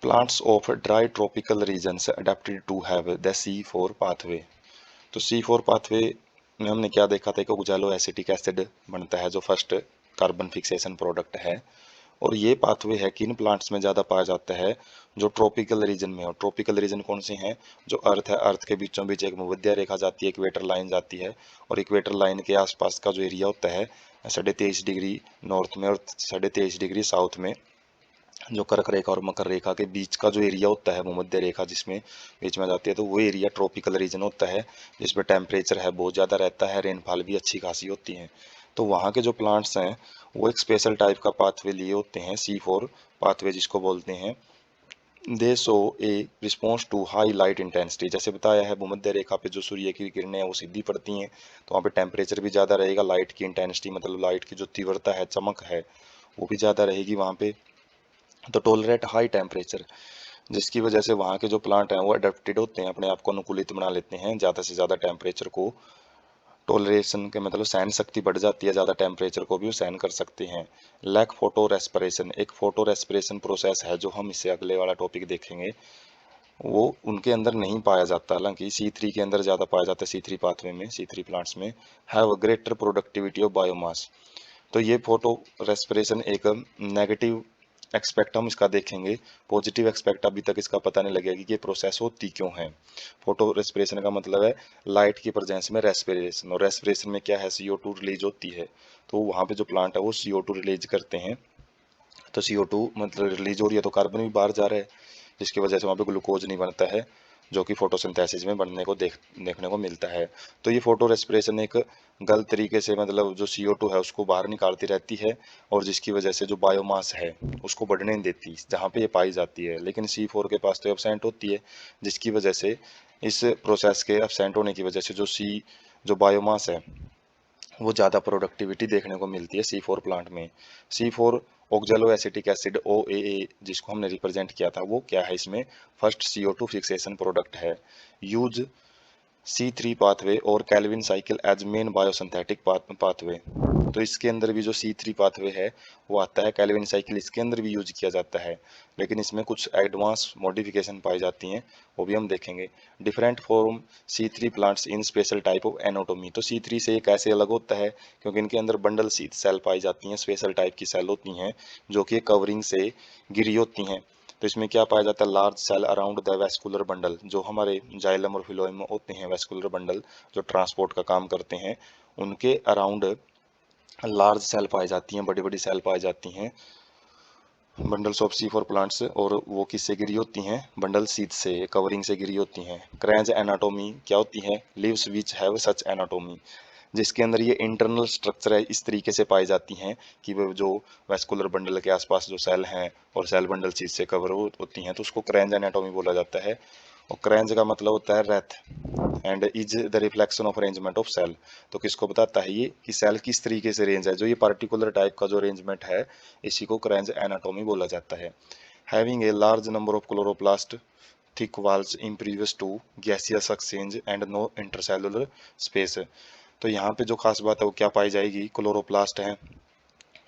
Plants of dry tropical regions adapted to have the C4 pathway. तो C4 pathway में हमने क्या देखा था कि ऑक्सैलो एसिटिक एसिड बनता है जो फर्स्ट कार्बन फिक्सेशन प्रोडक्ट है। और ये पाथवे है किन प्लांट्स में ज़्यादा पाया जाता है, जो ट्रॉपिकल रीजन में हो। ट्रॉपिकल रीजन कौन से हैं, जो अर्थ है, अर्थ के बीचों बीच एक भूमध्य रेखा जाती है, इक्वेटर लाइन जाती है, और इक्वेटर लाइन के आसपास का जो एरिया होता है 23.5 डिग्री नॉर्थ में और 23.5 डिग्री साउथ में, जो कर्क रेखा और मकर रेखा के बीच का जो एरिया होता है, भूमध्य रेखा जिसमें बीच में जाती है, तो वो एरिया ट्रॉपिकल रीजन होता है, जिसमें टेम्परेचर है बहुत ज़्यादा रहता है, रेनफॉल भी अच्छी खासी होती है। तो वहाँ के जो प्लांट्स हैं वो एक स्पेशल टाइप का पाथवे लिए होते हैं, C4 पाथवे जिसको बोलते हैं। They show a response to high light intensity. जैसे बताया है, भूमध्य रेखा पे जो सूर्य की किरणें हैं वो सीधी पड़ती हैं, तो वहाँ पे टेम्परेचर भी ज़्यादा रहेगा, लाइट की इंटेंसिटी मतलब लाइट की जो तीव्रता है, चमक है, वो भी ज़्यादा रहेगी वहाँ पे। तो टॉलरेट हाई टेम्परेचर, जिसकी वजह से वहाँ के जो प्लांट हैं वो अडेप्टेड होते हैं, अपने आप को अनुकूलित बना लेते हैं ज़्यादा से ज़्यादा टेम्परेचर को। टॉलरेशन के मतलब सहन शक्ति बढ़ जाती है, ज़्यादा टेम्परेचर को भी वो सहन कर सकते हैं। लैक फोटो रेस्पिरेशन, एक फोटो रेस्पिरेशन प्रोसेस है जो हम इससे अगले वाला टॉपिक देखेंगे, वो उनके अंदर नहीं पाया जाता, हालांकि C3 के अंदर ज़्यादा पाया जाता है, C3 पाथवे में, C3 प्लांट्स में। Have greater productivity of biomass. तो ये फोटो रेस्पिरेशन एक नेगेटिव एक्सपेक्ट हम इसका देखेंगे, पॉजिटिव एक्सपेक्ट अभी तक इसका पता नहीं लगेगा कि ये प्रोसेस होती क्यों है। फोटो रेस्पिरेशन का मतलब है लाइट की प्रेजेंस में रेस्पिरेशन, और रेस्पिरेशन में क्या है, CO2 रिलीज होती है। तो वहाँ पे जो प्लांट है वो CO2 रिलीज करते हैं। तो CO2 मतलब रिलीज हो रही है तो कार्बन भी बाहर जा रहा है, जिसकी वजह से वहाँ पे ग्लूकोज नहीं बनता है, जो कि फोटोसिंथेसिस में बनने को देखने को मिलता है। तो ये फोटो रेस्पिरेशन एक गलत तरीके से मतलब जो CO2 है उसको बाहर निकालती रहती है, और जिसकी वजह से जो बायोमास है उसको बढ़ने नहीं देती जहाँ पे ये पाई जाती है। लेकिन C4 के पास तो एब्सेंट होती है, जिसकी वजह से इस प्रोसेस के एब्सेंट होने की वजह से जो बायोमास है वो ज़्यादा प्रोडक्टिविटी देखने को मिलती है C4 प्लांट में। C4 ऑक्जेलो एसिटिक एसिड OAA जिसको हमने रिप्रेजेंट किया था, वो क्या है, इसमें फर्स्ट CO2 फिक्सेशन प्रोडक्ट है। यूज C3 पाथवे और Calvin cycle as main biosynthetic pathway. तो इसके अंदर भी जो C3 पाथवे है वो आता है, कैल्विन साइकिल इसके अंदर भी यूज किया जाता है, लेकिन इसमें कुछ एडवांस मॉडिफिकेशन पाई जाती हैं, वो भी हम देखेंगे। Different form C3 plants in special type of anatomy. तो C3 से ये कैसे अलग होता है, क्योंकि इनके अंदर बंडल शीथ सेल पाई जाती हैं, स्पेशल टाइप की सेल होती हैं जो कि कवरिंग से गिरी होती हैं। तो इसमें क्या पाया जाता है, large cell around the vascular bundle, जो हमारे जाइलम और फिलोएम में होते हैं वेस्कुलर बंडल जो ट्रांसपोर्ट का काम करते हैं, उनके अराउंड लार्ज सेल पाई जाती हैं, बड़ी बड़ी सेल पाई जाती हैं, बंडल्स ऑफ C4 प्लांट्स। और वो किससे गिरी होती हैं, बंडल सीथ से, कवरिंग से गिरी होती हैं। क्रैंज एनाटोमी क्या होती है, leaves which have such anatomy, जिसके अंदर ये इंटरनल स्ट्रक्चर है इस तरीके से पाई जाती हैं कि वो जो वेस्कुलर बंडल के आसपास जो सेल हैं और सेल बंडल चीज से कवर होती हैं, तो उसको क्रैंज एनाटोमी बोला जाता है। और क्रैंज का मतलब होता है wreath, and is the reflection of arrangement of cell. तो किसको बताता है ये, कि सेल किस तरीके से रेंज है, जो ये पार्टिकुलर टाइप का जो अरेंजमेंट है, इसी को क्रैंज एनाटोमी बोला जाता है। Having a large number of chloroplast, thick walls impervious to gaseous exchange and no intercellular space. तो यहाँ पे जो खास बात है वो क्या पाई जाएगी, क्लोरोप्लास्ट हैं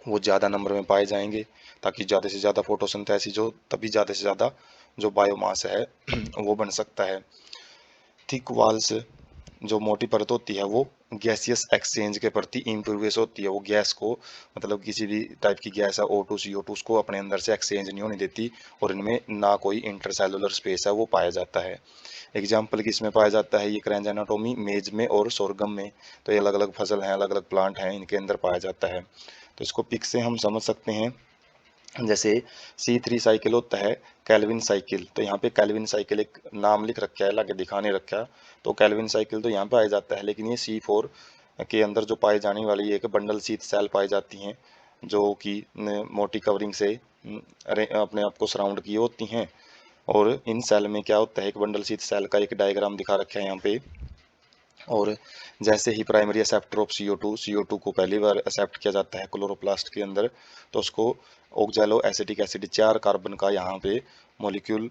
वो ज़्यादा नंबर में पाए जाएंगे, ताकि ज़्यादा से ज़्यादा फोटोसिंथेसिस हो, तभी ज़्यादा से ज़्यादा जो बायोमास है वो बन सकता है। थिक वॉल्स, जो मोटी परत होती है वो गैसियस एक्सचेंज के प्रति इम्प्रूवियस होती है, वो गैस को मतलब किसी भी टाइप की गैस है O2 CO2 उसको अपने अंदर से एक्सचेंज नहीं होने देती, और इनमें ना कोई इंटरसेलुलर स्पेस है वो पाया जाता है। एग्जाम्पल किसमें पाया जाता है ये क्रैंज एनाटोमी, मेज में और सोरगम में। तो ये अलग अलग फसल हैं, अलग अलग प्लांट हैं, इनके अंदर पाया जाता है। तो इसको पिक से हम समझ सकते हैं। जैसे C3 साइकिल होता है कैल्विन साइकिल, तो यहाँ पे कैल्विन साइकिल एक नाम लिख रखा है, लाके दिखा नहीं रखा, तो कैल्विन साइकिल तो यहाँ पे आ जाता है। लेकिन ये C4 के अंदर जो पाई जाने वाली एक बंडल शीथ सेल पाई जाती हैं, जो कि मोटी कवरिंग से अपने आप को सराउंड किए होती हैं। और इन सेल में क्या होता है, एक बंडल शीथ सेल का एक डायग्राम दिखा रखा है यहाँ पे। और जैसे ही प्राइमरी एक्सेप्टर ऑफ CO2 को पहली बार एक्सेप्ट किया जाता है क्लोरोप्लास्ट के अंदर, तो उसको ऑक्सैलो एसिटिक एसिड, 4 कार्बन का यहाँ पे मॉलिक्यूल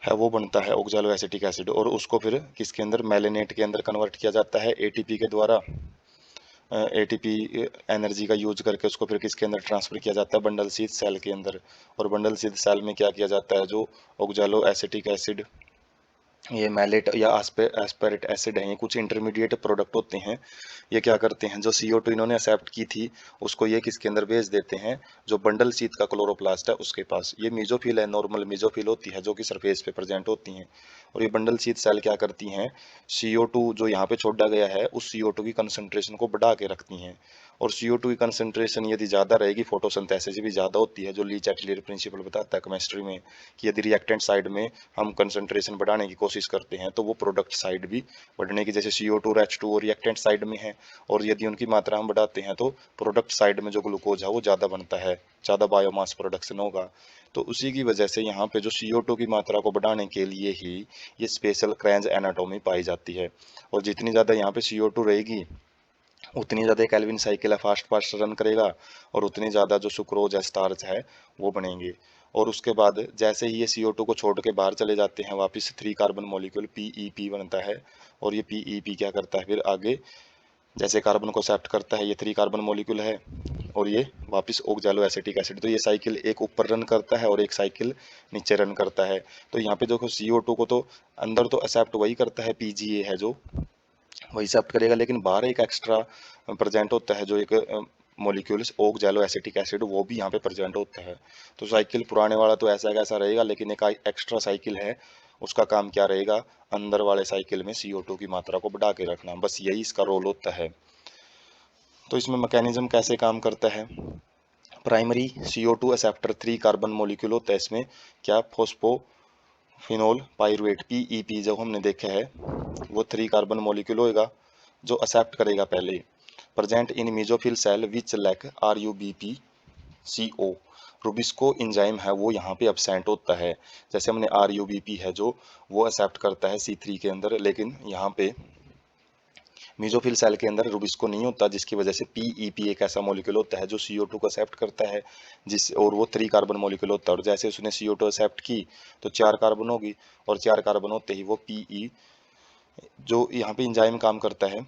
है वो बनता है ऑक्सैलो एसिटिक एसिड, और उसको फिर किसके अंदर, मेलेनेट के अंदर कन्वर्ट किया जाता है ATP के द्वारा। एटीपी एनर्जी का यूज करके उसको फिर किसके अंदर ट्रांसफर किया जाता है, बंडल शीथ सेल के अंदर। और बंडल शीथ सेल में क्या किया जाता है, जो ऑक्जेलो एसिटिक एसिड, ये मैलेट या एस्पेरेट एसिड है, ये कुछ इंटरमीडिएट प्रोडक्ट होते हैं। ये क्या करते हैं, जो CO2 इन्होंने एक्सेप्ट की थी उसको ये किसके अंदर भेज देते हैं, जो बंडल शीथ का क्लोरोप्लास्ट है उसके पास। ये मीजोफिल है, नॉर्मल मीजोफिल होती है जो कि सरफेस पे प्रेजेंट होती हैं। और ये बंडल शीथ सेल क्या करती हैं, CO2 जो यहाँ पे छोड़ा गया है उस CO2 की कंसंट्रेशन को बढ़ा के रखती हैं। और CO2 की कंसंट्रेशन यदि ज़्यादा रहेगी, फोटोसिंथेसिस भी ज़्यादा होती है, जो लीच एटलियर प्रिंसिपल बताता है केमिस्ट्री में, कि यदि रिएक्टेंट साइड में हम कंसंट्रेशन बढ़ाने की कोशिश करते हैं तो वो प्रोडक्ट साइड भी बढ़ने की, जैसे CO2 और H2 और रिएक्टेंट साइड में है, और यदि उनकी मात्रा हम बढ़ाते हैं तो प्रोडक्ट साइड में जो ग्लूकोज है वो ज़्यादा बनता है, ज़्यादा बायोमास प्रोडक्शन होगा। तो उसी की वजह से यहाँ पे जो CO2 की मात्रा को बढ़ाने के लिए ही ये स्पेशल क्रेंज एनाटोमी पाई जाती है। और जितनी ज़्यादा यहाँ पे CO2 रहेगी उतनी ज़्यादा कैल्विन साइकिल है फास्ट फास्ट रन करेगा, और उतनी ज़्यादा जो सुक्रोज है, स्टार्च है, वो बनेंगे। और उसके बाद जैसे ही ये CO2 को छोड़ के बाहर चले जाते हैं वापस 3 कार्बन मॉलिक्यूल PEP बनता है। और ये PEP क्या करता है फिर आगे, जैसे कार्बन को एक्सेप्ट करता है, ये 3 कार्बन मॉलिक्यूल है, और ये वापस ऑक्जेलो एसिटिक एसिड, तो ये साइकिल एक ऊपर रन करता है और एक साइकिल नीचे रन करता है। तो यहाँ पे देखो CO2 को तो अंदर तो एक्सेप्ट वही करता है, PGA है जो वही एक्सेप्ट करेगा, लेकिन बाहर एक एक्स्ट्रा प्रेजेंट होता है, जो एक मॉलिक्यूल्स ओक्जेलो एसिटिक एसिड, वो भी यहाँ पे प्रेजेंट होता है। तो साइकिल पुराने वाला तो ऐसा कैसा रहेगा, लेकिन एक एक्स्ट्रा साइकिल है, उसका काम क्या रहेगा, अंदर वाले साइकिल में CO2 की मात्रा को बढ़ा के रखना, बस यही इसका रोल होता है। तो इसमें मैकेनिज्म कैसे काम करता है, primary CO2 acceptor 3 carbon molecule होता है इसमें, क्या फिनोल पाइरुवेट PEP जो हमने देखा है, वो 3 कार्बन मॉलिक्यूल होएगा जो एक्सेप्ट करेगा पहले, present in mesophyll cell which lack RUBP CO। Rubisco enzyme है वो यहाँ पे एब्सेंट होता है, जैसे हमने RUBP है जो वो एक्सेप्ट करता है C3 के अंदर, लेकिन यहाँ पे मीजोफिल सेल के अंदर रुबिस्को नहीं होता, जिसकी वजह से PEP एक ऐसा मॉलिक्यूल होता है जो CO2 को एक्सेप्ट करता है, जिस और वो 3 कार्बन मॉलिक्यूल होता है, और जैसे उसने CO2 एक्सेप्ट की तो 4 कार्बन होगी, और 4 कार्बन होते ही वो PE, जो यहाँ पे इंजाइम काम करता है,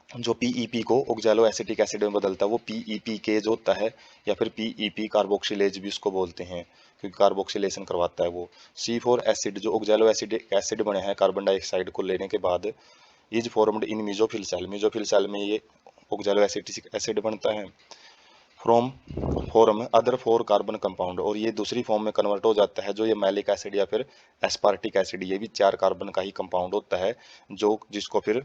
जो PEP को ऑक्जेलो एसिटिक एसिड में बदलता है, वो PEP जो होता है, या फिर PEP कार्बोक्सिलेज भी उसको बोलते हैं, क्योंकि कार्बोक्सिलेशन करवाता है वो। C4 एसिड जो ऑक्जेलो एसिटिक एसिड बने हैं कार्बन डाइऑक्साइड को लेने के बाद, is formed in mesophyll cell, mesophyll cell में ये ऑक्जेलो एसिटिक एसिड बनता है, from form other 4 carbon compound, और ये दूसरी फॉर्म में कन्वर्ट हो जाता है, जो ये मैलिक एसिड या फिर एस्पार्टिक एसिड, ये भी 4 कार्बन का ही कंपाउंड होता है, जो जिसको फिर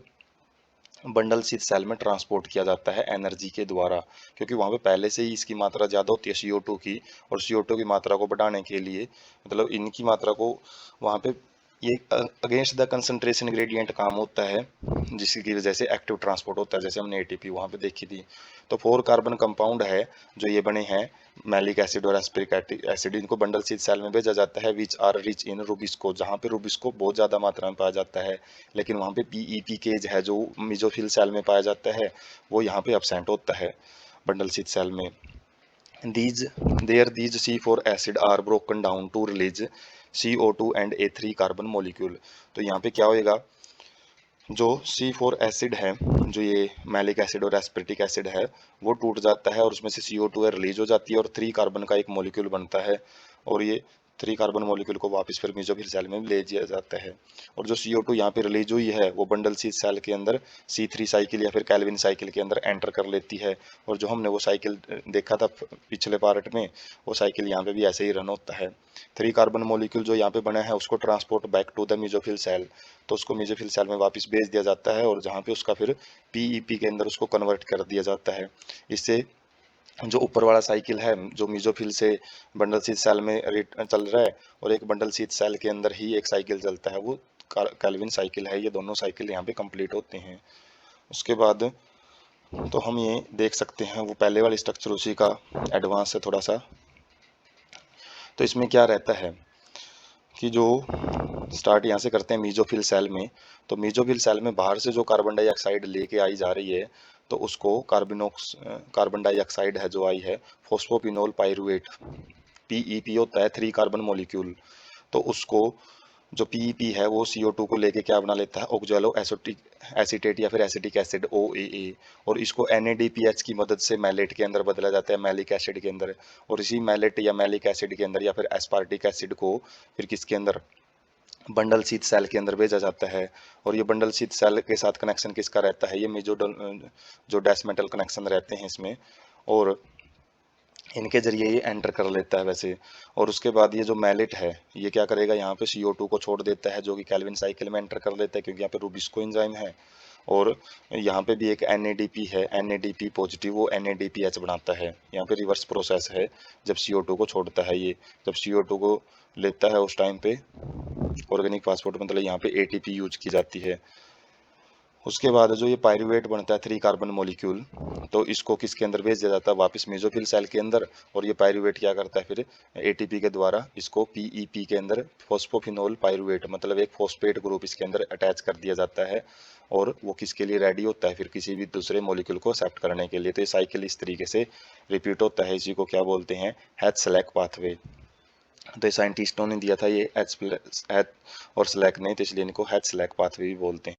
बंडल शीथ सेल में ट्रांसपोर्ट किया जाता है एनर्जी के द्वारा, क्योंकि वहाँ पे पहले से ही इसकी मात्रा ज़्यादा होती है CO2 की, और CO2 की मात्रा को बढ़ाने के लिए, मतलब इनकी मात्रा को वहाँ पे ये अगेंस्ट द कंसंट्रेशन ग्रेडियंट काम होता है, जिसकी वजह से एक्टिव ट्रांसपोर्ट होता है, जैसे हमने ATP वहाँ पे देखी थी। तो 4 कार्बन कंपाउंड है जो ये बने हैं मैलिक एसिड और एस्पेरिक एसिड, इनको बंडल शीथ सेल में भेजा जाता है, which are rich in rubisco, जहाँ पे रुबिस्को बहुत ज़्यादा मात्रा में पाया जाता है, लेकिन वहाँ पे PEP केज है जो मिजोफिल सेल में पाया जाता है, वो यहाँ पे एब्सेंट होता है बंडल शीथ सेल में। these these C4 acid are broken down to release CO2 and A3 carbon molecule. तो यहाँ पे क्या होएगा, जो C4 एसिड है, जो ये मैलिक एसिड और एस्पेरिक एसिड है, वो टूट जाता है और उसमें से CO2 रिलीज हो जाती है, और 3 कार्बन का एक मॉलिक्यूल बनता है, और ये 3 कार्बन मॉलिक्यूल को वापस फिर मेसोफिल सेल में ले जाया जाता है। और जो CO2 यहाँ पे रिलीज हुई है वो बंडल शीथ सेल के अंदर C3 साइकिल या फिर कैल्विन साइकिल के अंदर एंटर कर लेती है, और जो हमने वो साइकिल देखा था पिछले पार्ट में, वो साइकिल यहाँ पे भी ऐसे ही रन होता है। 3 कार्बन मॉलिक्यूल जो यहाँ पे बना है उसको transport back to the mesophyll cell, तो उसको मेसोफिल सेल में वापस भेज दिया जाता है, और जहाँ पे उसका फिर PEP के अंदर उसको कन्वर्ट कर दिया जाता है। इससे जो ऊपर वाला साइकिल है जो मेसोफिल से बंडल शीथ सेल में चल रहा है, और एक बंडल शीथ सेल के अंदर ही एक साइकिल चलता है, वो कैल्विन साइकिल है, ये दोनों साइकिल यहाँ पे कंप्लीट होते हैं। उसके बाद तो हम ये देख सकते हैं, वो पहले वाली स्ट्रक्चर उसी का एडवांस है थोड़ा सा। तो इसमें क्या रहता है कि जो स्टार्ट यहाँ से करते हैं मेसोफिल सेल में, तो मेसोफिल सेल में बाहर से जो कार्बन डाइऑक्साइड लेके आई जा रही है, तो उसको कार्बन डाइऑक्साइड है जो आई है, फॉस्फोपिनोल पाइरुवेट PEP होता है 3 कार्बन मॉलिक्यूल, तो उसको जो पीईपी है वो CO2 को लेके क्या बना लेता है, ऑक्जेलो एसीटेट या फिर एसिटिक एसिड OAA, और इसको NADPH की मदद से मैलेट के अंदर बदला जाता है, मैलिक एसिड के अंदर, और इसी मैलेट या मैलिक एसिड के अंदर या फिर एस्पार्टिक एसिड को फिर किसके अंदर, बंडल शीथ सेल के अंदर भेजा जाता है। और ये बंडल शीथ सेल के साथ कनेक्शन किसका रहता है, ये जो डेसमेटल कनेक्शन रहते हैं इसमें, और इनके जरिए ये एंटर कर लेता है वैसे। और उसके बाद ये जो मैलेट है ये क्या करेगा, यहाँ पे CO2 को छोड़ देता है, जो कि कैल्विन साइकिल में एंटर कर लेता है, क्योंकि यहाँ पे रुबिस्को एंजाइम है। और यहाँ पे भी एक NADP है, NADP पॉजिटिव, वो NADPH बनाता है। यहाँ पे रिवर्स प्रोसेस है, जब CO2 को छोड़ता है ये, जब CO2 को लेता है उस टाइम पे ऑर्गेनिक फास्फोरेट मतलब यहाँ पे ATP यूज की जाती है। उसके बाद जो ये पायरुवेट बनता है 3 कार्बन मॉलिक्यूल, तो इसको किसके अंदर भेज दिया जाता है, वापस मेसोफिल सेल के अंदर। और ये पायरुवेट क्या करता है फिर ATP के द्वारा इसको PEP के अंदर, फॉस्फोफिनोल पायरुवेट मतलब एक फॉस्फेट ग्रुप इसके अंदर अटैच कर दिया जाता है, और वो किसके लिए रेडी होता है, फिर किसी भी दूसरे मॉलिक्यूल को एक्सेप्ट करने के लिए। तो ये साइकिल इस तरीके से रिपीट होता है, इसी को क्या बोलते हैं, हैच-स्लैक पाथवे। तो साइंटिस्टों ने दिया था ये H और स्लैक ने, तो इसलिए इनको हैच-स्लैक पाथवे भी बोलते हैं।